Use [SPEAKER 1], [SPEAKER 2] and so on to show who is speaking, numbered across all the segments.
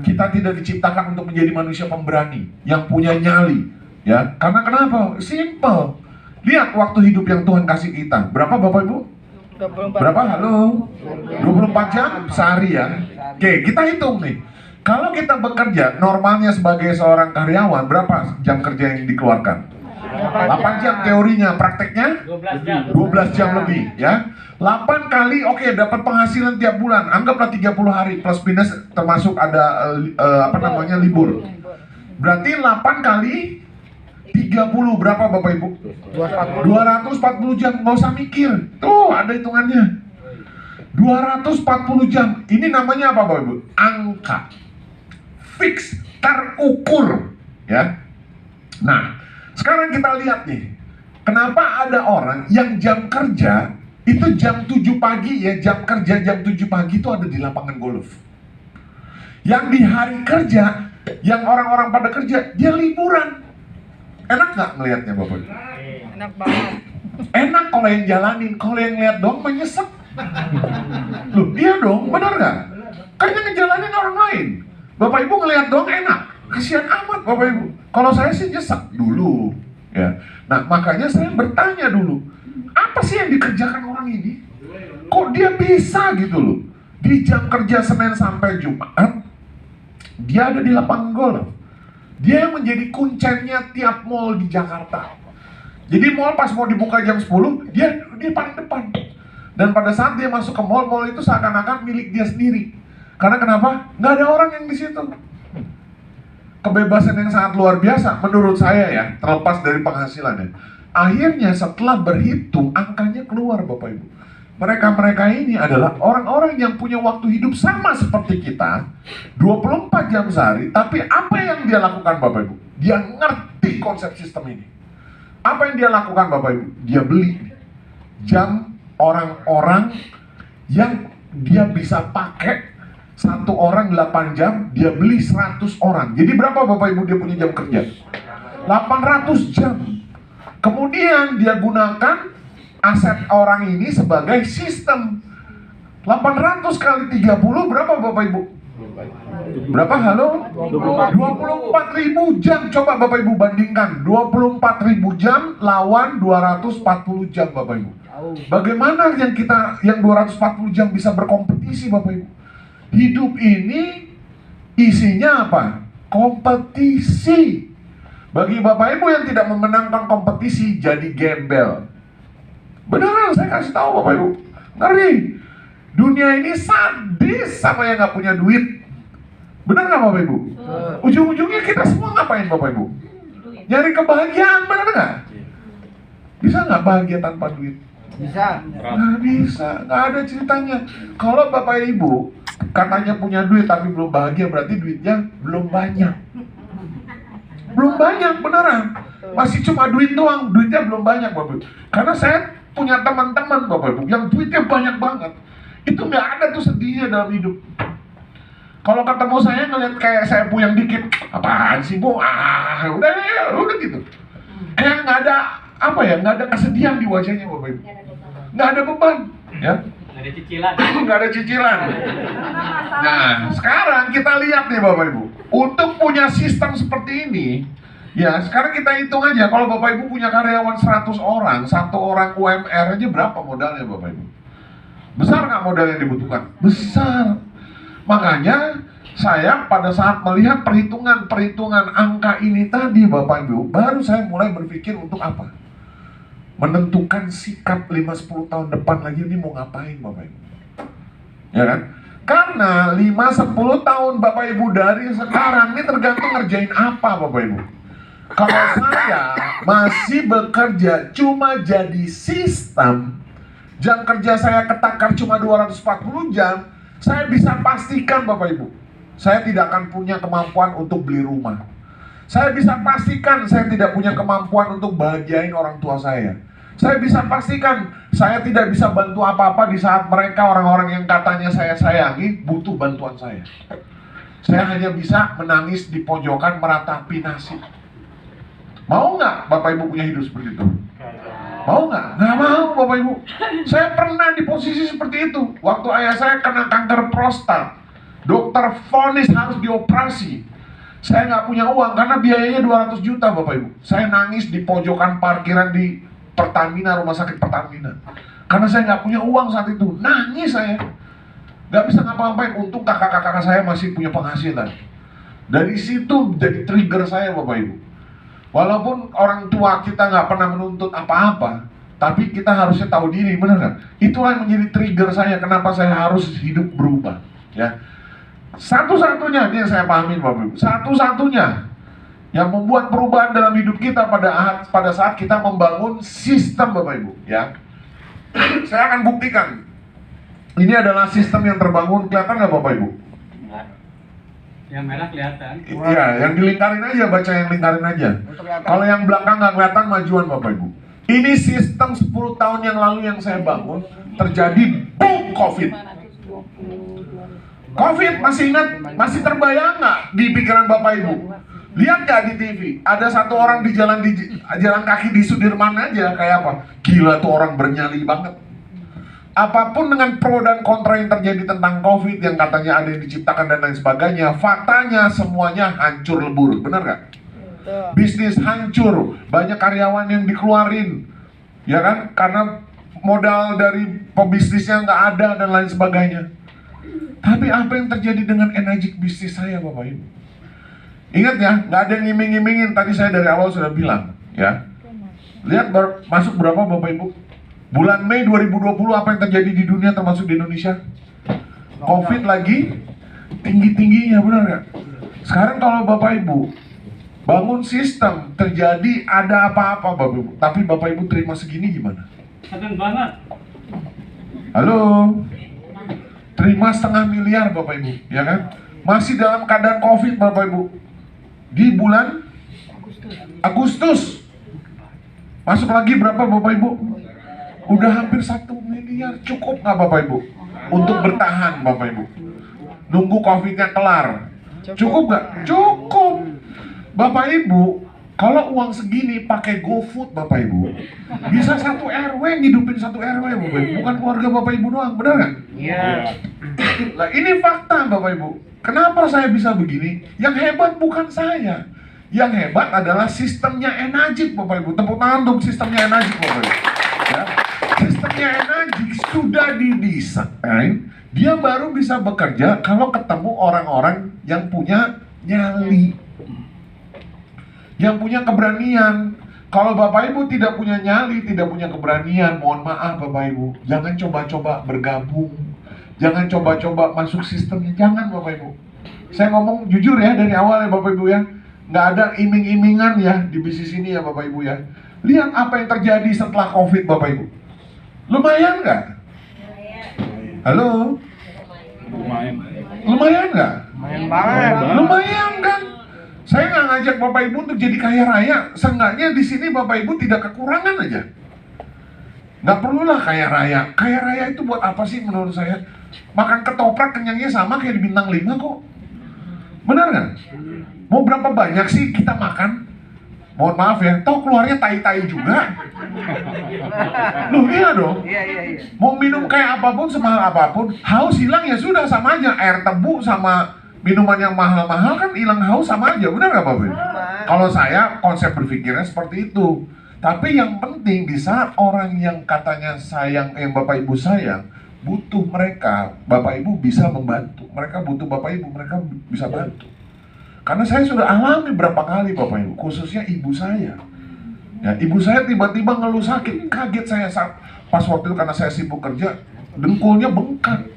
[SPEAKER 1] Kita tidak diciptakan untuk menjadi manusia pemberani yang punya nyali, ya. Karena kenapa? Simple. Lihat waktu hidup yang Tuhan kasih kita. Berapa Bapak Ibu?
[SPEAKER 2] 24.
[SPEAKER 1] Berapa? Halo? 24 jam sehari ya. Oke, kita hitung nih. Kalau kita bekerja normalnya sebagai seorang karyawan, berapa jam kerja yang dikeluarkan? 8 jam teorinya, prakteknya 12 jam lebih ya. 8 kali oke, dapat penghasilan tiap bulan. Anggaplah 30 hari plus minus termasuk ada libur. Berarti 8 kali 30 berapa Bapak Ibu? 240 jam, nggak usah mikir. Tuh ada hitungannya. 240 jam. Ini namanya apa Bapak Ibu? Angka. Fix, terukur ya. Nah, sekarang kita lihat nih, kenapa ada orang yang jam kerja itu jam 7 pagi ya, jam kerja jam 7 pagi itu ada di lapangan golf. Yang di hari kerja, yang orang-orang pada kerja, dia liburan. Enak nggak ngelihatnya Bapak?
[SPEAKER 2] Enak banget.
[SPEAKER 1] Enak kalau yang jalanin, kalau yang lihat dong menyesek. Loh, iya dong, benar nggak? Kan yang ngejalanin orang lain. Bapak Ibu ngelihat dong enak. Kasihan amat Bapak Ibu. Kalau saya sih nyesek dulu, ya. Nah makanya saya bertanya dulu, apa sih yang dikerjakan orang ini? Kok dia bisa gitu loh? Di jam kerja Senin sampai Jumat, dia ada di lapangan golf. Dia yang menjadi kuncennya tiap mall di Jakarta. Jadi mall pas mau dibuka jam 10, dia paling depan. Dan pada saat dia masuk ke mall itu seakan-akan milik dia sendiri. Karena kenapa? Nggak ada orang yang di situ. Kebebasan yang sangat luar biasa menurut saya ya, terlepas dari penghasilannya. Akhirnya setelah berhitung, angkanya keluar Bapak Ibu. Mereka ini adalah orang-orang yang punya waktu hidup sama seperti kita, 24 jam sehari, tapi apa yang dia lakukan Bapak Ibu? Dia ngerti konsep sistem ini. Apa yang dia lakukan Bapak Ibu? Dia beli jam orang-orang yang dia bisa pakai. Satu orang 8 jam, dia beli 100 orang. Jadi berapa Bapak Ibu dia punya jam kerja? 800 jam. Kemudian dia gunakan aset orang ini sebagai sistem. 800 kali 30 berapa Bapak Ibu? Berapa? Halo? 24.000 jam. Coba Bapak Ibu bandingkan 24.000 jam lawan 240 jam Bapak Ibu. Bagaimana yang 240 jam bisa berkompetisi Bapak Ibu? Hidup ini isinya apa? Kompetisi. Bagi Bapak Ibu yang tidak memenangkan kompetisi, jadi gembel. Beneran saya kasih tahu Bapak Ibu. Ngeri. Dunia ini sadis sama yang nggak punya duit. Bener nggak Bapak Ibu? Ujung-ujungnya kita semua ngapain Bapak Ibu? Nyari kebahagiaan, bener nggak? Bisa nggak bahagia tanpa duit?
[SPEAKER 3] Bisa.
[SPEAKER 1] Nggak bisa, nggak ada ceritanya. Kalau Bapak Ibu katanya punya duit tapi belum bahagia, berarti duitnya belum banyak. Belum banyak, beneran. Masih cuma duit doang, duitnya belum banyak Bapak Ibu. Karena saya punya teman-teman Bapak Ibu yang duitnya banyak banget. Itu nggak ada tuh sedihnya dalam hidup. Kalau ketemu saya ngeliat kayak saya puyeng dikit, apaan sih Bu? Udah gitu. Kayak nggak ada nggak ada kesedihan di wajahnya Bapak Ibu. Nggak ada beban, ya.
[SPEAKER 4] Nggak ada cicilan.
[SPEAKER 1] Nggak ada cicilan. Nah, sekarang kita lihat nih Bapak Ibu. Untuk punya sistem seperti ini, ya sekarang kita hitung aja. Kalau Bapak Ibu punya karyawan 100 orang, satu orang UMR aja berapa modalnya Bapak Ibu? Besar nggak modal yang dibutuhkan? Besar. Makanya saya pada saat melihat perhitungan angka ini tadi Bapak Ibu, baru saya mulai berpikir untuk apa? Menentukan sikap 5-10 tahun depan lagi ini mau ngapain Bapak Ibu. Ya kan? Karena 5-10 tahun Bapak Ibu dari sekarang ini tergantung ngerjain apa Bapak Ibu. Kalau saya masih bekerja cuma jadi sistem, jam kerja saya ketakar cuma 240 jam, saya bisa pastikan Bapak Ibu, saya tidak akan punya kemampuan untuk beli rumah. Saya bisa pastikan saya tidak punya kemampuan untuk bahagiain orang tua saya. Saya bisa pastikan saya tidak bisa bantu apa-apa di saat mereka orang-orang yang katanya saya sayangi butuh bantuan saya. Saya hanya bisa menangis di pojokan meratapi nasi. Mau nggak Bapak Ibu punya hidup seperti itu? Mau nggak? Nggak mau Bapak Ibu. Saya pernah di posisi seperti itu. Waktu ayah saya kena kanker prostat. Dokter vonis harus dioperasi. Saya nggak punya uang karena biayanya 200 juta Bapak Ibu. Saya nangis di pojokan parkiran di Pertamina, rumah sakit Pertamina. Karena saya nggak punya uang saat itu. Nangis saya. Nggak bisa ngapa-ngapain. Untung kakak-kakak saya masih punya penghasilan. Dari situ jadi trigger saya Bapak Ibu. Walaupun orang tua kita nggak pernah menuntut apa-apa, tapi kita harusnya tahu diri, benar nggak? Itulah yang menjadi trigger saya, kenapa saya harus hidup berubah. Ya, satu-satunya ini yang saya pahami Bapak Ibu, satu-satunya yang membuat perubahan dalam hidup kita pada saat kita membangun sistem Bapak Ibu. Ya, saya akan buktikan. Ini adalah sistem yang terbangun, kelihatan nggak Bapak Ibu?
[SPEAKER 3] Yang merah kelihatan.
[SPEAKER 1] Iya, yang dilingkarin aja, baca yang lingkarin aja. Kalau yang belakang nggak kelihatan, majuan Bapak Ibu. Ini sistem 10 tahun yang lalu yang saya bangun, terjadi boom COVID. COVID masih ingat, masih terbayang nggak di pikiran Bapak Ibu? Lihat nggak di TV? Ada satu orang di jalan kaki di Sudirman aja, kayak apa? Gila tuh orang bernyali banget. Apapun dengan pro dan kontra yang terjadi tentang COVID, yang katanya ada yang diciptakan dan lain sebagainya, faktanya semuanya hancur lebur, benar nggak? Bisnis hancur, banyak karyawan yang dikeluarin, ya kan? Karena modal dari pebisnisnya nggak ada dan lain sebagainya. Tapi apa yang terjadi dengan energi bisnis saya, Bapak Ibu? Ingat ya, nggak ada yang ngiming-ngimingin. Tadi saya dari awal sudah bilang, ya. Lihat masuk berapa Bapak Ibu? Bulan Mei 2020 apa yang terjadi di dunia termasuk di Indonesia? COVID lagi tinggi-tingginya, benar nggak? Sekarang kalau Bapak Ibu bangun sistem, terjadi ada apa-apa Bapak Ibu, tapi Bapak Ibu terima segini gimana?
[SPEAKER 3] Seneng banget.
[SPEAKER 1] Halo? Terima 1,5 miliar Bapak Ibu, ya kan? Masih dalam keadaan COVID Bapak Ibu. Di bulan Agustus. Masuk lagi berapa Bapak Ibu? Udah hampir 1 miliar. Cukup nggak Bapak Ibu? Untuk bertahan Bapak Ibu. Nunggu COVID-nya kelar. Cukup nggak? Cukup. Bapak Ibu, kalau uang segini pakai GoFood Bapak Ibu, bisa 1 RW ngidupin 1 RW Bapak Ibu. Bukan keluarga Bapak Ibu doang, benar nggak?
[SPEAKER 2] Iya.
[SPEAKER 1] Nah ini fakta Bapak Ibu. Kenapa saya bisa begini? Yang hebat bukan saya. Yang hebat adalah sistemnya Enagik Bapak Ibu. Tepuk tangan untuk sistemnya Enagik Bapak Ibu. Ya. Sistemnya Enagik sudah didesain, dia baru bisa bekerja kalau ketemu orang-orang yang punya nyali, yang punya keberanian. Kalau Bapak Ibu tidak punya nyali, tidak punya keberanian, mohon maaf Bapak Ibu, jangan coba-coba bergabung, jangan coba-coba masuk sistemnya, jangan Bapak Ibu. Saya ngomong jujur ya dari awal ya Bapak Ibu ya, nggak ada iming-imingan ya di bisnis ini ya Bapak Ibu ya. Lihat apa yang terjadi setelah COVID Bapak Ibu. Lumayan nggak? Halo? Lumayan nggak?
[SPEAKER 2] Lumayan banget.
[SPEAKER 1] Lumayan kan? Saya nggak ngajak Bapak Ibu untuk jadi kaya raya. Seenggaknya di sini Bapak Ibu tidak kekurangan aja. Nggak perlulah kaya raya. Kaya raya itu buat apa sih menurut saya? Makan ketoprak kenyangnya sama kayak di bintang 5 kok. Benar nggak? Mau berapa banyak sih kita makan? Mohon maaf ya, toh keluarnya tai-tai juga. Loh iya dong.
[SPEAKER 2] Iya.
[SPEAKER 1] Mau minum kayak apapun, semahal apapun, haus hilang ya sudah sama aja. Air tebu sama minuman yang mahal-mahal kan hilang haus sama aja, benar nggak Bapak Ibu? Kalau saya konsep berpikirnya seperti itu. Tapi yang penting di saat orang yang katanya sayang, yang Bapak Ibu sayang, butuh mereka, Bapak Ibu bisa membantu. Mereka butuh Bapak Ibu, mereka bisa bantu. Karena saya sudah alami berapa kali Bapak Ibu, khususnya ibu saya. Ya, ibu saya tiba-tiba ngeluh sakit, kaget saya saat pas waktu itu karena saya sibuk kerja, dengkulnya bengkak,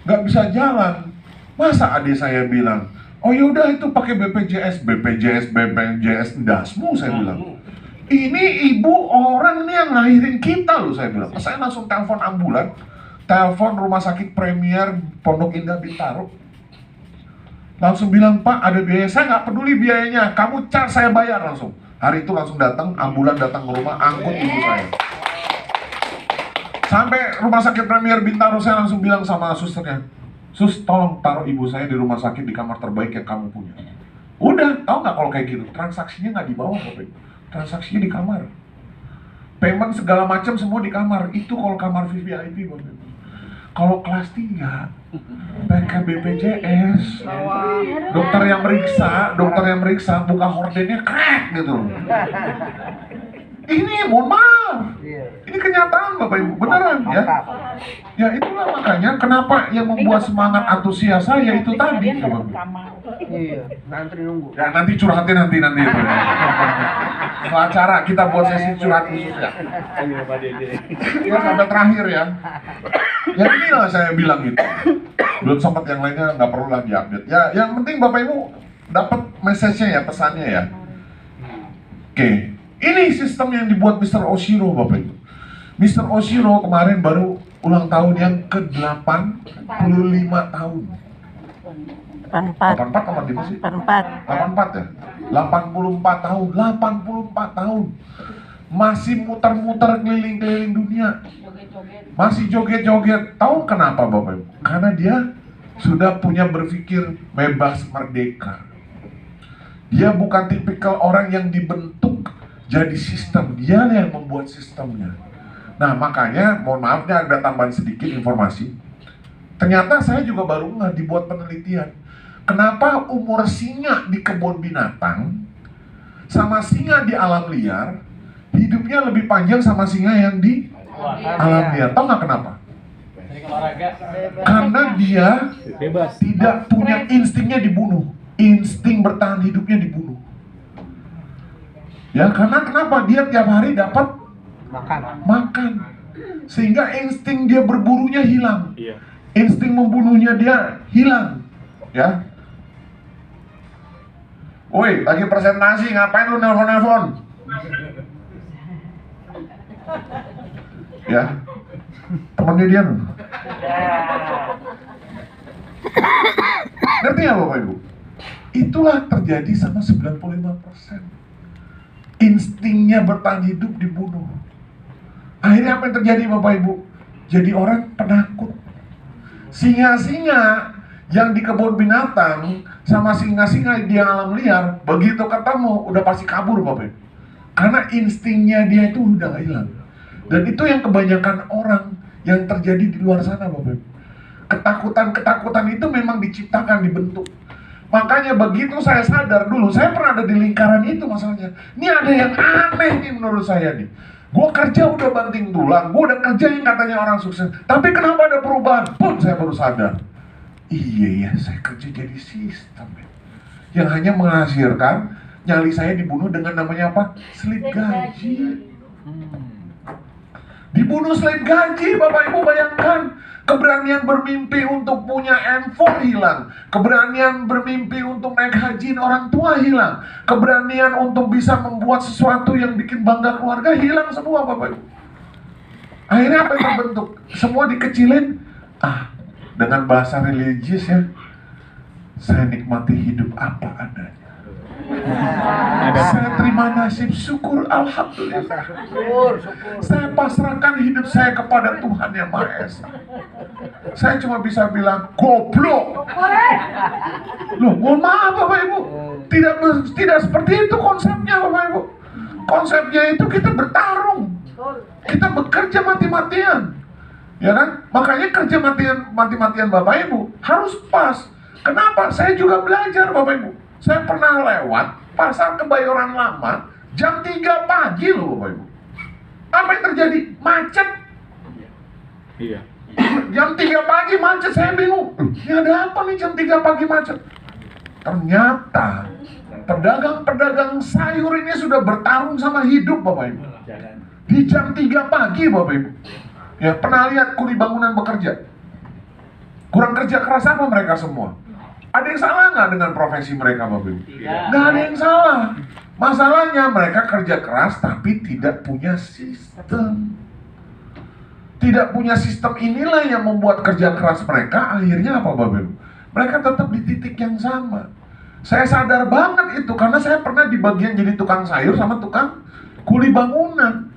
[SPEAKER 1] nggak bisa jalan. Masa adik saya bilang, oh yaudah itu pakai BPJS dasmu, saya bilang. Ini ibu orang nih yang lahirin kita loh, saya bilang. Saya langsung telepon ambulan, telepon rumah sakit Premier Pondok Indah Bintaro. Langsung bilang, Pak ada biaya, saya nggak peduli biayanya, kamu charge saya bayar langsung. Hari itu langsung datang, ambulan datang ke rumah, angkut ibu saya. Sampai rumah sakit Premier Bintaro, saya langsung bilang sama susternya, Sus, tolong taruh ibu saya di rumah sakit di kamar terbaik yang kamu punya. Udah, tahu nggak kalau kayak gitu? Transaksinya nggak di bawah, Bapak Ibu. Transaksinya di kamar. Payment segala macam semua di kamar. Itu kalau kamar VIP, Bapak Ibu. Kalau kelas 3, PK BPJS, dokter yang meriksa, buka hordennya krek gitu. Ini mohon maaf, ini kenyataan Bapak Ibu, beneran ya. Ya itulah makanya kenapa yang membuat semangat antusias saya itu tadi.
[SPEAKER 2] Iya, ngantri nunggu.
[SPEAKER 1] Ya nanti curhatin nanti. Setelah acara kita buat sesi curhat khusus ya. Ya sampai terakhir ya. Ya inilah saya bilang gitu. Belum sempat yang lainnya nggak perlu lagi update. Ya yang penting Bapak Ibu dapat message-nya ya, pesannya ya. Oke. Ini sistem yang dibuat Mr. Oshiro Bapak Ibu. Mr. Oshiro kemarin baru ulang tahun yang ke-85 tahun. 84 apa gitu sih? 84 ya? 84 tahun, 84 tahun. Masih muter-muter keliling-keliling dunia. Masih joget-joget. Tahu kenapa Bapak Ibu? Karena dia sudah punya berpikir bebas merdeka. Dia bukan tipikal orang yang dibentuk jadi sistem, dia yang membuat sistemnya. Nah makanya, mohon maaf nih ada tambahan sedikit informasi. Ternyata saya juga baru nggak dibuat penelitian. Kenapa umur singa di kebun binatang sama singa di alam liar hidupnya lebih panjang sama singa yang di alam liar? Tahu nggak kenapa? Karena dia tidak punya instingnya dibunuh. Insting bertahan hidupnya dibunuh. Ya karena kenapa? Dia tiap hari dapat makan. Sehingga insting dia berburunya hilang. Insting membunuhnya dia hilang. Ya. Woi, lagi presentasi ngapain lu nelpon-nelpon? Ya. Temennya dia. Ngerti ya Bapak Ibu? Itulah terjadi sama 95%. Instingnya bertahan hidup dibunuh. Akhirnya apa yang terjadi Bapak Ibu? Jadi orang penakut. Singa-singa yang di kebun binatang sama singa-singa di alam liar, begitu ketemu udah pasti kabur Bapak Ibu. Karena instingnya dia itu udah hilang. Dan itu yang kebanyakan orang yang terjadi di luar sana Bapak Ibu. Ketakutan-ketakutan itu memang diciptakan, dibentuk. Makanya begitu saya sadar dulu, saya pernah ada di lingkaran itu masalahnya. Ini ada yang aneh nih menurut saya nih. Gue kerja udah banting tulang, gue udah kerja yang katanya orang sukses. Tapi kenapa ada perubahan? Pun saya baru sadar. Iya ya, saya kerja jadi sistem ya. Yang hanya menghasilkan nyali saya dibunuh dengan namanya apa? Slip gaji. Dibunuh slip gaji, Bapak Ibu bayangkan. Keberanian bermimpi untuk punya handphone hilang. Keberanian bermimpi untuk naik haji orang tua hilang. Keberanian untuk bisa membuat sesuatu yang bikin bangga keluarga hilang semua Bapak Ibu. Akhirnya apa yang terbentuk? Semua dikecilin. Dengan bahasa religius ya, saya nikmati hidup apa adanya. Saya terima nasib, syukur, alhamdulillah. Saya pasrahkan hidup saya kepada Tuhan Yang Maha Esa. Saya cuma bisa bilang goblok. Loh, mohon maaf Bapak Ibu, tidak seperti itu konsepnya Bapak Ibu. Konsepnya itu kita bertarung, kita bekerja mati-matian, ya kan? Makanya kerja mati-matian Bapak Ibu harus pas. Kenapa? Saya juga belajar Bapak Ibu. Saya pernah lewat pasar Kebayoran Lama jam 3 pagi loh Bapak Ibu. Apa yang terjadi? Macet.
[SPEAKER 3] Iya.
[SPEAKER 1] Jam 3 pagi macet, saya bingung. Ini ada apa nih jam 3 pagi macet? Ternyata pedagang-pedagang sayur ini sudah bertarung sama hidup Bapak Ibu. Di jam 3 pagi Bapak Ibu. Ya, pernah lihat kuli bangunan bekerja? Kurang kerja keras apa mereka semua? Ada yang salah nggak dengan profesi mereka Bapak Ibu? Nggak ada yang salah. Masalahnya mereka kerja keras tapi tidak punya sistem. Tidak punya sistem inilah yang membuat kerja keras mereka akhirnya apa Bapak Ibu? Mereka tetap di titik yang sama. Saya sadar banget itu karena saya pernah di bagian jadi tukang sayur sama tukang kuli bangunan.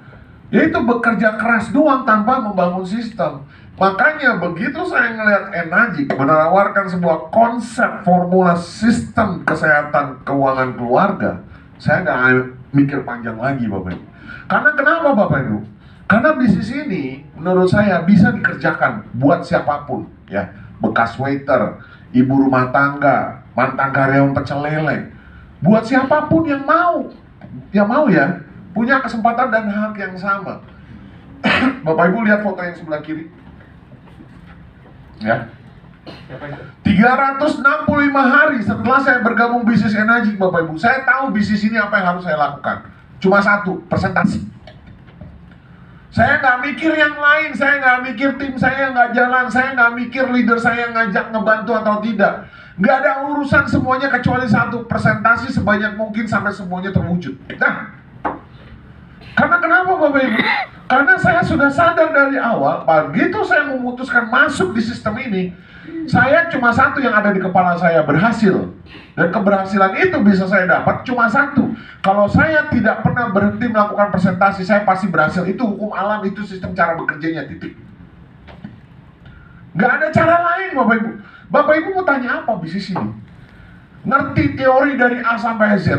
[SPEAKER 1] Yaitu bekerja keras doang tanpa membangun sistem. Makanya begitu saya ngelihat Enajik menawarkan sebuah konsep formula sistem kesehatan keuangan keluarga, saya nggak mikir panjang lagi Bapak Ibu. Karena kenapa Bapak Ibu? Karena bisnis ini menurut saya bisa dikerjakan buat siapapun ya. Bekas waiter, ibu rumah tangga, mantan karyawan pecel lele. Buat siapapun yang mau ya, punya kesempatan dan hak yang sama. Bapak Ibu lihat foto yang sebelah kiri. Ya. 365 hari setelah saya bergabung bisnis energi, Bapak Ibu, saya tahu bisnis ini apa yang harus saya lakukan. Cuma satu, presentasi. Saya nggak mikir yang lain, saya nggak mikir tim saya nggak jalan, saya nggak mikir leader saya ngajak ngebantu atau tidak. Nggak ada urusan, semuanya kecuali satu, presentasi sebanyak mungkin sampai semuanya terwujud. Nah, karena kenapa Bapak Ibu? Karena saya sudah sadar dari awal, begitu saya memutuskan masuk di sistem ini, saya cuma satu yang ada di kepala saya, berhasil. Dan keberhasilan itu bisa saya dapat cuma satu. Kalau saya tidak pernah berhenti melakukan presentasi, saya pasti berhasil. Itu hukum alam, itu sistem cara bekerjanya, titik. Nggak ada cara lain Bapak Ibu. Bapak Ibu mau tanya apa bisnis ini? Ngerti teori dari A sampai Z,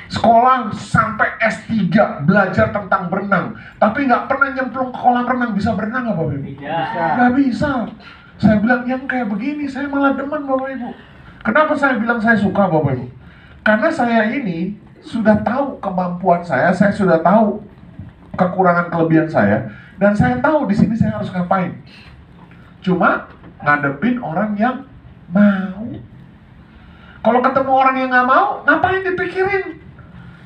[SPEAKER 1] sekolah sampai S3, belajar tentang berenang, tapi nggak pernah nyemplung ke kolam renang, bisa berenang nggak Bapak Ibu? Nggak bisa. Saya bilang yang kayak begini, saya malah demen Bapak Ibu. Kenapa saya bilang saya suka Bapak Ibu? Karena saya ini sudah tahu kemampuan saya sudah tahu kekurangan kelebihan saya, dan saya tahu di sini saya harus ngapain. Cuma ngadepin orang yang mau. Kalau ketemu orang yang nggak mau, ngapain dipikirin?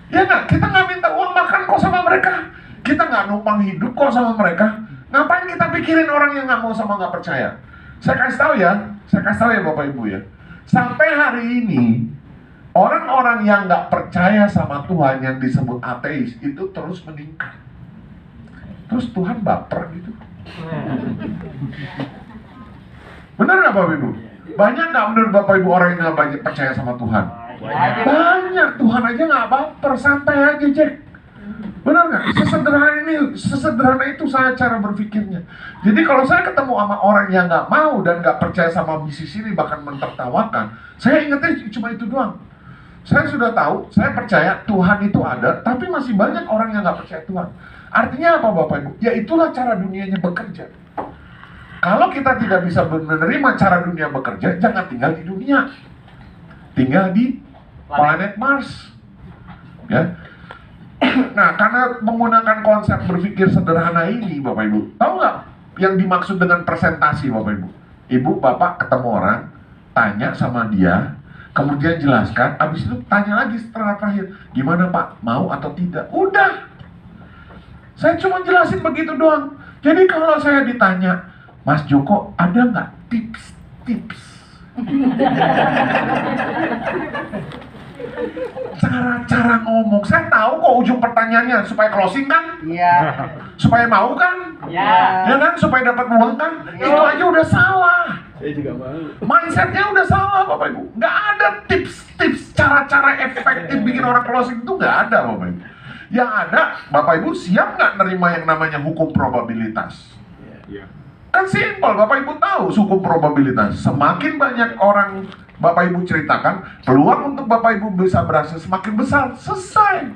[SPEAKER 1] Ya nggak, kita nggak minta uang makan kok sama mereka. Kita nggak numpang hidup kok sama mereka. Ngapain kita pikirin orang yang nggak mau sama nggak percaya? Saya kasih tahu ya Bapak Ibu ya. Sampai hari ini, orang-orang yang nggak percaya sama Tuhan yang disebut ateis itu terus meningkat. Terus Tuhan baper gitu. Benar nggak Bapak Ibu? Banyak nggak menurut Bapak Ibu orang yang nggak banyak percaya sama Tuhan? Banyak. Tuhan aja nggak baper, santai aja Jack. Benar nggak? Sesederhana itu saya cara berpikirnya. Jadi kalau saya ketemu sama orang yang nggak mau dan nggak percaya sama bisnis ini, bahkan mentertawakan, saya ingatnya cuma itu doang. Saya sudah tahu, saya percaya Tuhan itu ada, tapi masih banyak orang yang nggak percaya Tuhan. Artinya apa Bapak Ibu? Ya itulah cara dunianya bekerja. Kalau kita tidak bisa menerima cara dunia bekerja, jangan tinggal di dunia. Tinggal di planet Mars. Ya. Nah, karena menggunakan konsep berpikir sederhana ini, Bapak Ibu, tahu nggak yang dimaksud dengan presentasi, Bapak Ibu? Ibu, Bapak ketemu orang, tanya sama dia, kemudian jelaskan, habis itu tanya lagi setelah terakhir, gimana Pak, mau atau tidak? Udah, saya cuma jelasin begitu doang. Jadi kalau saya ditanya, Mas Joko, ada nggak tips-tips? Cara-cara ngomong, saya tahu kok ujung pertanyaannya supaya closing kan?
[SPEAKER 2] Iya.
[SPEAKER 1] Supaya mau kan?
[SPEAKER 2] Iya.
[SPEAKER 1] Ya kan? Supaya dapat uang kan? Itu aja udah salah.
[SPEAKER 3] Saya juga mau.
[SPEAKER 1] Mindsetnya udah salah Bapak Ibu. Nggak ada tips-tips, cara-cara efektif bikin orang closing itu nggak ada Bapak Ibu. Yang ada, Bapak Ibu siap nggak nerima yang namanya hukum probabilitas?
[SPEAKER 3] Iya.
[SPEAKER 1] Kan simpel, Bapak Ibu tahu hukum probabilitas. Semakin banyak orang Bapak Ibu ceritakan, peluang untuk Bapak Ibu bisa berhasil semakin besar. Selesai.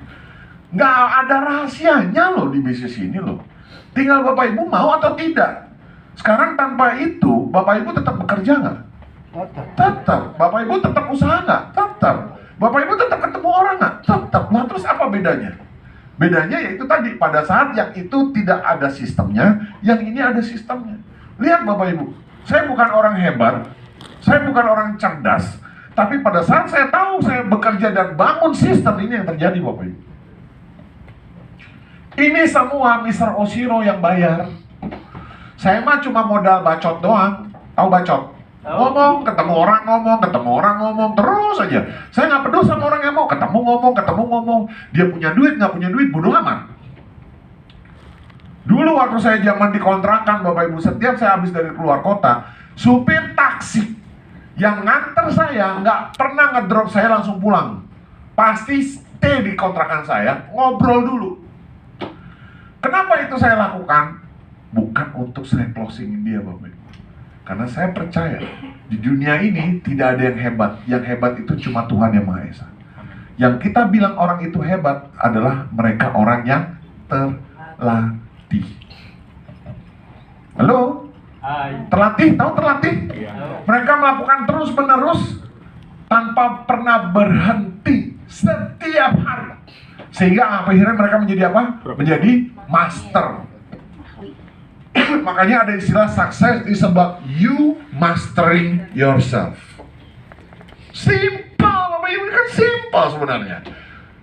[SPEAKER 1] Nggak ada rahasianya loh di bisnis ini loh. Tinggal Bapak Ibu mau atau tidak. Sekarang tanpa itu, Bapak Ibu tetap bekerja nggak? Tetap. Bapak Ibu tetap usaha nggak? Tetap. Bapak Ibu tetap ketemu orang nggak? Tetap. Nah terus apa bedanya? Bedanya yaitu tadi, pada saat yang itu tidak ada sistemnya, yang ini ada sistemnya. Lihat Bapak Ibu, saya bukan orang hebat, saya bukan orang cerdas, tapi pada saat saya tahu saya bekerja dan bangun sistem, ini yang terjadi Bapak Ibu. Ini semua Mr. Oshiro yang bayar. Saya mah cuma modal bacot doang. Tahu bacot? Ngomong, ketemu orang ngomong, terus aja. Saya nggak peduli sama orang yang mau ketemu ngomong. Dia punya duit, nggak punya duit, bodoh amat. Dulu waktu saya zaman di kontrakan, Bapak Ibu, setiap saya habis dari keluar kota, supir taksi yang nganter saya nggak pernah ngedrop saya langsung pulang. Pasti stay di kontrakan saya, ngobrol dulu. Kenapa itu saya lakukan? Bukan untuk saya closingin dia, Bapak Ibu. Karena saya percaya di dunia ini tidak ada yang hebat. Yang hebat itu cuma Tuhan Yang Maha Esa. Yang kita bilang orang itu hebat adalah mereka orang yang terlatih. Halo? Terlatih, tahu terlatih? Mereka melakukan terus-menerus tanpa pernah berhenti setiap hari. Sehingga akhirnya mereka menjadi apa? Menjadi master. Makanya ada istilah success is about you mastering yourself. Simple, Bapak Ibu, kan simple sebenarnya.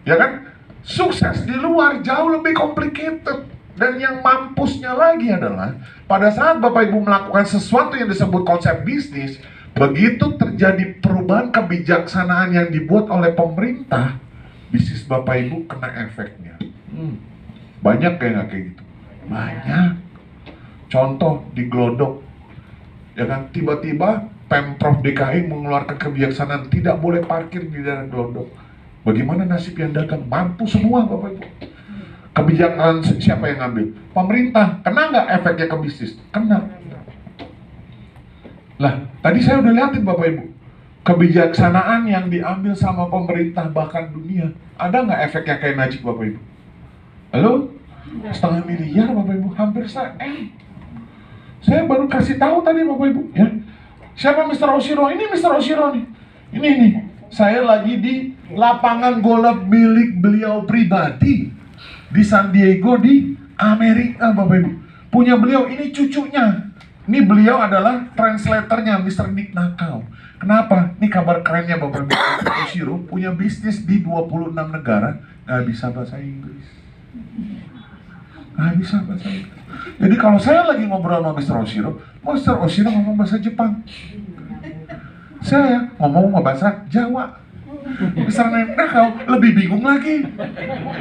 [SPEAKER 1] Ya kan? Sukses di luar jauh lebih complicated. Dan yang mampusnya lagi adalah pada saat Bapak Ibu melakukan sesuatu yang disebut konsep bisnis, begitu terjadi perubahan kebijaksanaan yang dibuat oleh pemerintah, bisnis Bapak Ibu kena efeknya. Banyak kayak gitu. Banyak. Contoh di Glodok, ya kan, tiba-tiba Pemprov DKI mengeluarkan kebijaksanaan tidak boleh parkir di daerah Glodok. Bagaimana nasib yang dagang? Mampu semua Bapak Ibu. Kebijakan siapa yang ngambil? Pemerintah. Kena nggak efeknya ke bisnis? Kena. Lah, tadi saya udah lihatin Bapak Ibu, kebijaksanaan yang diambil sama pemerintah bahkan dunia, ada nggak efeknya kayak Najib Bapak Ibu? Halo? 1,5 miliar Bapak Ibu, hampir saya baru kasih tahu tadi Bapak Ibu, ya. Siapa Mr. Oshiro? Ini Mr. Oshiro nih. Ini nih. Saya lagi di lapangan golf milik beliau pribadi di San Diego di Amerika Bapak Ibu. Punya beliau, ini cucunya. Ini beliau adalah translatornya Mr. Nick Nakau. Kenapa? Ini kabar kerennya Bapak Ibu. Oshiro punya bisnis di 26 negara, nggak bisa bahasa Inggris. Nggak bisa bahasa Inggris. Jadi kalau saya lagi ngobrol sama Mr. Oshiro ngomong bahasa Jepang. Saya ngomong bahasa Jawa. Mr. Nakau lebih bingung lagi.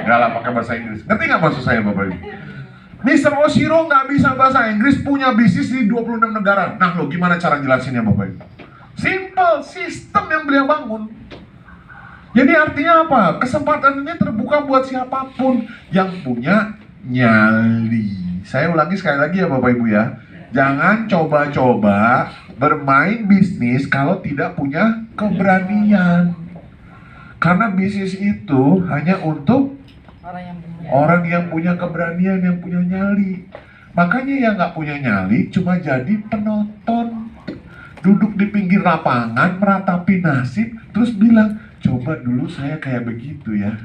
[SPEAKER 1] Nggak lah pakai bahasa Inggris. Ngerti nggak maksud saya Bapak Ibu? Mr. Oshiro nggak bisa bahasa Inggris, punya bisnis di 26 negara. Nah lo gimana cara jelasinnya Bapak Ibu? Simple, sistem yang beliau bangun. Jadi artinya apa? Kesempatan ini terbuka buat siapapun yang punya nyali. Saya ulangi sekali lagi ya Bapak Ibu ya. Jangan coba-coba bermain bisnis kalau tidak punya keberanian. Karena bisnis itu hanya untuk orang yang punya keberanian, yang punya nyali. Makanya yang nggak punya nyali cuma jadi penonton. Duduk di pinggir lapangan, meratapi nasib, terus bilang, coba dulu saya kayak begitu ya.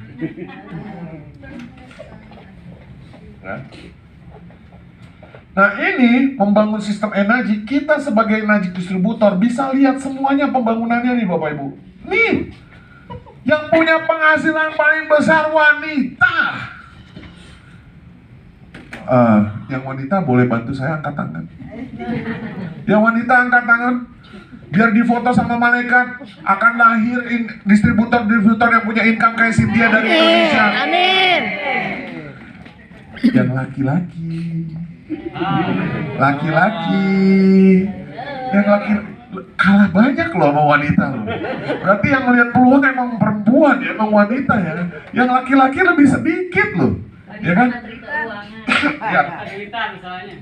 [SPEAKER 1] Nah ini membangun sistem energi, kita sebagai energi distributor bisa lihat semuanya pembangunannya nih Bapak Ibu. Nih, yang punya penghasilan paling besar wanita. Yang wanita boleh bantu saya angkat tangan. Yang wanita angkat tangan, biar difoto sama malaikat. Akan lahir distributor yang punya income kayak Cynthia dari Indonesia.
[SPEAKER 4] Amin.
[SPEAKER 1] Yang laki-laki, yang laki kalah banyak loh sama wanita loh. Berarti yang melihat peluang emang perempuan ya, emang wanita ya. Yang laki-laki lebih sedikit loh, ya kan? Ya,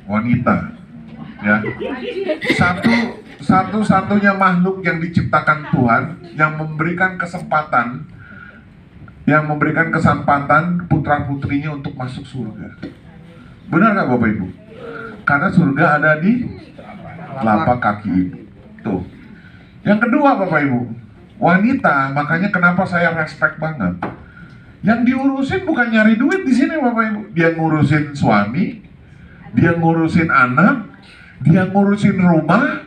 [SPEAKER 1] wanita, ya. Satu-satunya makhluk yang diciptakan Tuhan yang memberikan kesempatan putra-putrinya untuk masuk surga. Benar nggak Bapak Ibu? Karena surga ada di telapak kaki Ibu. Tuh. Yang kedua Bapak Ibu, wanita, makanya kenapa saya respect banget. Yang diurusin bukan nyari duit di sini Bapak Ibu. Dia ngurusin suami, dia ngurusin anak, dia ngurusin rumah,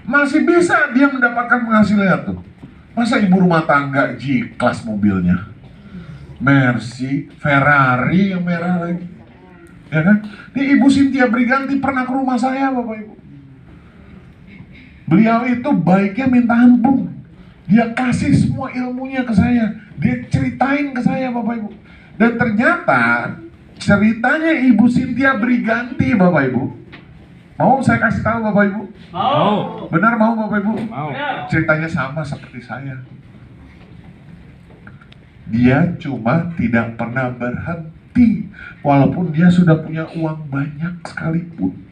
[SPEAKER 1] masih bisa dia mendapatkan penghasilan tuh. Masa ibu rumah tangga G-Class mobilnya? Mercy, Ferrari yang merah lagi. Ya kan? Ini Ibu Cynthia Briganti pernah ke rumah saya Bapak Ibu. Beliau itu baiknya minta ampun. Dia kasih semua ilmunya ke saya. Dia ceritain ke saya Bapak Ibu. Dan ternyata ceritanya Ibu Cynthia Briganti Bapak Ibu. Mau saya kasih tahu Bapak Ibu?
[SPEAKER 3] Mau.
[SPEAKER 1] Benar mau Bapak Ibu?
[SPEAKER 3] Mau.
[SPEAKER 1] Ceritanya sama seperti saya. Dia cuma tidak pernah berhenti. Walaupun dia sudah punya uang banyak sekalipun.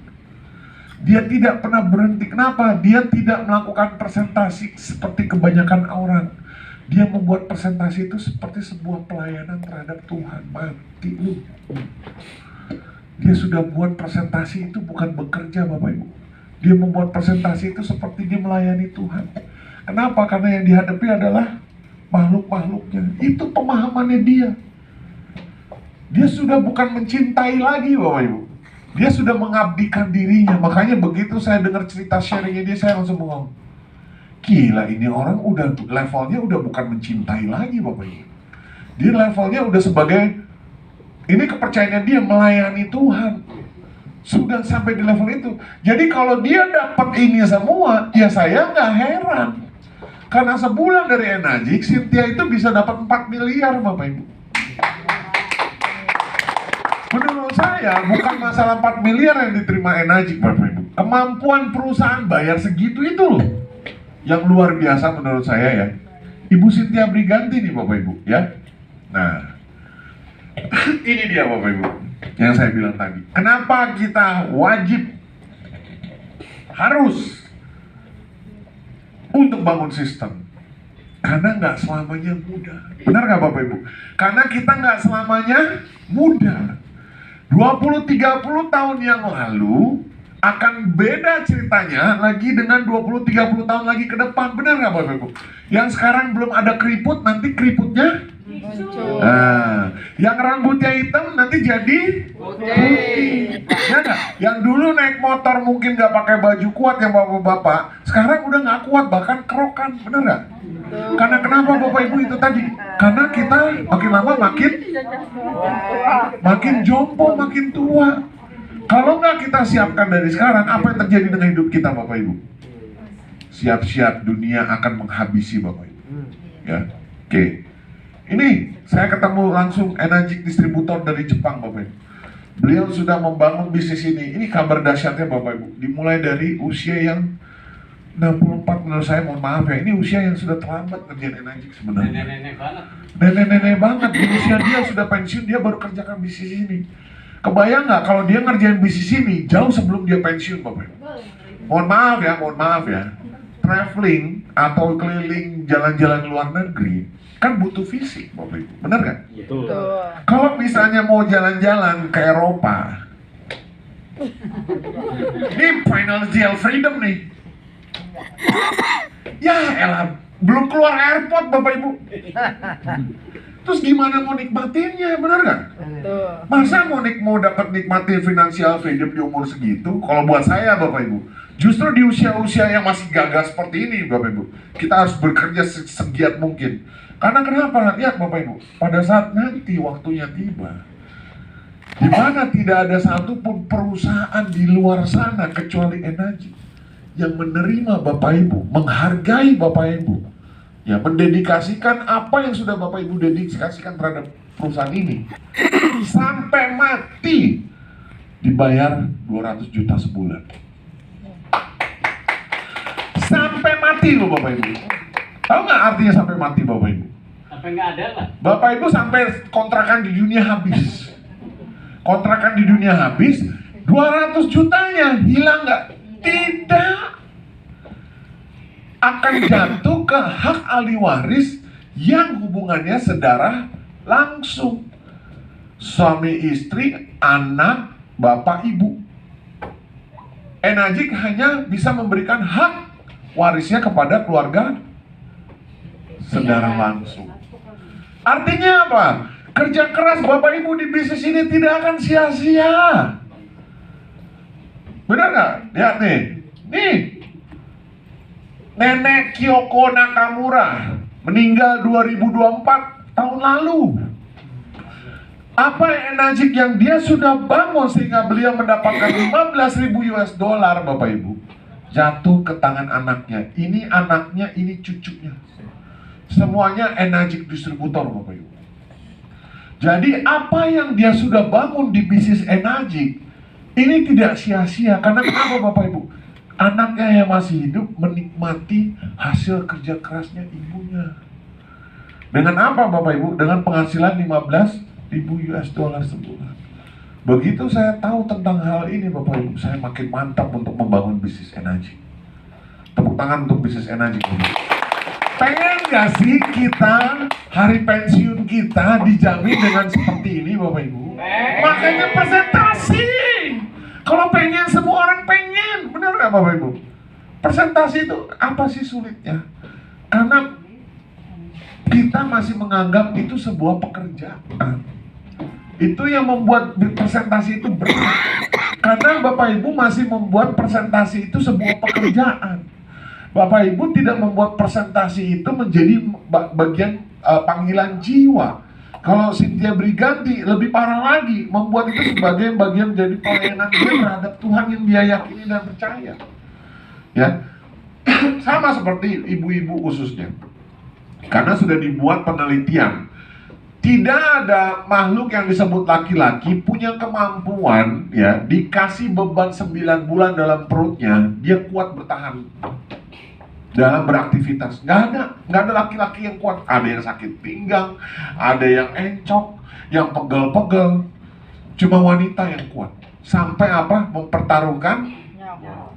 [SPEAKER 1] Dia tidak pernah berhenti. Kenapa? Dia tidak melakukan presentasi seperti kebanyakan orang. Dia membuat presentasi itu seperti sebuah pelayanan terhadap Tuhan. Mati lu. Dia sudah buat presentasi itu bukan bekerja Bapak Ibu. Dia membuat presentasi itu seperti dia melayani Tuhan. Kenapa? Karena yang dihadapi adalah makhluk-makhluknya. Itu pemahamannya dia. Dia sudah bukan mencintai lagi Bapak Ibu. Dia sudah mengabdikan dirinya. Makanya begitu saya dengar cerita sharingnya dia, saya langsung ngomong, gila, ini orang udah levelnya udah bukan mencintai lagi Bapak Ibu. Dia levelnya udah sebagai, ini kepercayaan dia melayani Tuhan. Sudah sampai di level itu. Jadi kalau dia dapat ini semua, ya saya nggak heran. Karena sebulan dari Enagic, Cynthia itu bisa dapat 4 miliar Bapak Ibu. Menurut saya bukan masalah 4 miliar yang diterima Enagic Bapak Ibu. Kemampuan perusahaan bayar segitu itu loh yang luar biasa menurut saya ya. Ibu Cynthia Briganti nih Bapak Ibu ya. Nah, ini dia Bapak Ibu yang saya bilang tadi. Kenapa kita wajib harus untuk bangun sistem? Karena nggak selamanya mudah. Benar nggak Bapak Ibu? Karena kita nggak selamanya mudah. 20-30 tahun yang lalu akan beda ceritanya lagi dengan 20-30 tahun lagi ke depan. Benar nggak Bapak Ibu? Yang sekarang belum ada keriput, nanti keriputnya nah, yang rambutnya hitam nanti jadi putih. Ya nggak? Yang dulu naik motor mungkin nggak pakai baju kuat yang bapak-bapak, sekarang udah nggak kuat, bahkan kerokan. Bener nggak? Karena kenapa Bapak Ibu itu tadi? Karena kita makin lama makin jompo, makin tua. Kalau nggak kita siapkan dari sekarang, apa yang terjadi dengan hidup kita Bapak Ibu? Siap-siap dunia akan menghabisi Bapak Ibu. Ya, oke. Ini saya ketemu langsung Enagic distributor dari Jepang Bapak Ibu. Beliau sudah membangun bisnis ini. Ini kabar dahsyatnya Bapak Ibu. Dimulai dari usia yang 64 menurut saya, mohon maaf ya, ini usia yang sudah terlambat kerjaan Enagic sebenarnya.
[SPEAKER 3] Nenek-nenek banget.
[SPEAKER 1] Nenek-nenek banget, di usia dia sudah pensiun, dia baru kerjakan bisnis ini. Kebayang nggak kalau dia ngerjain bisnis ini jauh sebelum dia pensiun Bapak Ibu? Mohon maaf ya. Traveling atau keliling jalan-jalan luar negeri kan butuh fisik Bapak Ibu, benar nggak?
[SPEAKER 3] Betul.
[SPEAKER 1] Kalau misalnya mau jalan-jalan ke Eropa, ini financial freedom nih. Ya elah, belum keluar airport Bapak Ibu. Terus gimana mau nikmatinnya, benar nggak? Masa mau dapat nikmatin financial freedom di umur segitu? Kalau buat saya Bapak Ibu, justru di usia-usia yang masih gagah seperti ini Bapak Ibu, kita harus bekerja segiat mungkin. Karena kenapa? Lihat Bapak Ibu, pada saat nanti waktunya tiba, di mana tidak ada satupun perusahaan di luar sana kecuali Enagic yang menerima Bapak Ibu, menghargai Bapak Ibu, ya, mendedikasikan apa yang sudah Bapak Ibu dedikasikan terhadap perusahaan ini sampai mati dibayar 200 juta sebulan. Sampai mati loh Bapak Ibu. Tahu nggak artinya sampai mati Bapak Ibu?
[SPEAKER 3] Sampai nggak ada lah.
[SPEAKER 1] Bapak Ibu sampai kontrakan di dunia habis. Kontrakan di dunia habis, 200 jutanya hilang nggak? Tidak. Akan jatuh ke hak ahli waris yang hubungannya saudara langsung. Suami istri, anak, bapak, ibu. Enagic hanya bisa memberikan hak warisnya kepada keluarga saudara langsung. Artinya apa? Kerja keras Bapak Ibu di bisnis ini tidak akan sia-sia. Benar nggak? Lihat nih. Nih. Nenek Kyoko Nakamura meninggal 2024 tahun lalu. Apa Enagic yang dia sudah bangun sehingga beliau mendapatkan 15.000 US dollar Bapak Ibu jatuh ke tangan anaknya. Ini anaknya, ini cucunya. Semuanya Enagic distributor Bapak Ibu. Jadi apa yang dia sudah bangun di bisnis Enagic ini tidak sia-sia. Karena kenapa Bapak Ibu? Anaknya yang masih hidup menikmati hasil kerja kerasnya ibunya. Dengan apa Bapak Ibu? Dengan penghasilan 15.000 US dollar sebulan. Begitu saya tahu tentang hal ini Bapak Ibu, saya makin mantap untuk membangun bisnis Enagic. Tepuk tangan untuk bisnis Enagic. Pengen nggak sih kita hari pensiun kita dijamin dengan seperti ini Bapak Ibu? Makanya presentasi. Kalau pengen, semua orang pengen, benar nggak Bapak Ibu? Presentasi itu apa sih sulitnya? Karena kita masih menganggap itu sebuah pekerjaan. Itu yang membuat presentasi itu berat. Karena Bapak Ibu masih membuat presentasi itu sebuah pekerjaan. Bapak Ibu tidak membuat presentasi itu menjadi bagian panggilan jiwa. Kalau Cynthia Briganti lebih parah lagi, membuat itu sebagai bagian dari pelayanan dia terhadap Tuhan yang dia yakini dan percaya. Ya, sama seperti ibu-ibu khususnya. Karena sudah dibuat penelitian. Tidak ada makhluk yang disebut laki-laki punya kemampuan ya dikasih beban 9 bulan dalam perutnya dia kuat bertahan dalam beraktivitas. Nggak ada laki-laki yang kuat. Ada yang sakit pinggang, ada yang encok, yang pegel-pegel. Cuma wanita yang kuat. Sampai apa? Mempertaruhkan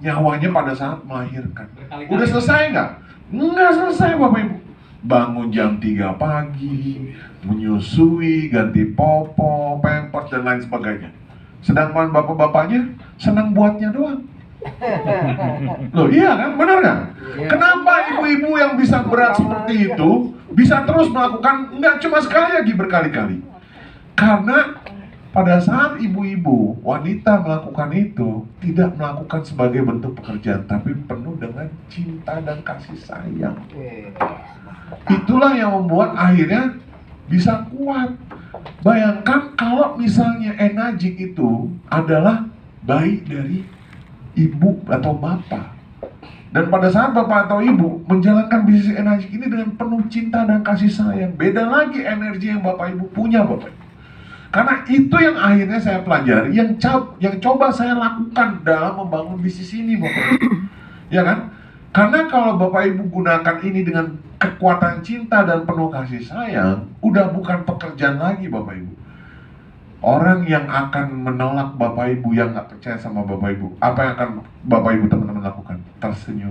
[SPEAKER 1] nyawanya pada saat melahirkan. Udah selesai nggak? Nggak selesai Bapak Ibu. Bangun jam 3 pagi, menyusui, ganti popo, pampers dan lain sebagainya. Sedangkan bapak-bapaknya senang buatnya doang. Loh iya kan, benar kan? Kenapa ibu-ibu yang bisa berat seperti itu bisa terus melakukan, nggak cuma sekali lagi, berkali-kali? Karena pada saat ibu-ibu, wanita melakukan itu tidak melakukan sebagai bentuk pekerjaan, tapi penuh dengan cinta dan kasih sayang. Itulah yang membuat akhirnya bisa kuat. Bayangkan kalau misalnya Enajik itu adalah bayi dari ibu atau bapak. Dan pada saat bapak atau ibu menjalankan bisnis Enajik ini dengan penuh cinta dan kasih sayang, beda lagi energi yang bapak ibu punya Bapak Ibu. Karena itu yang akhirnya saya pelajari, yang coba saya lakukan dalam membangun bisnis ini Bapak Ibu. Ya kan? Karena kalau Bapak Ibu gunakan ini dengan kekuatan cinta dan penuh kasih sayang, udah bukan pekerjaan lagi Bapak Ibu. Orang yang akan menolak Bapak Ibu yang nggak percaya sama Bapak Ibu, apa yang akan Bapak Ibu teman-teman lakukan? Tersenyum.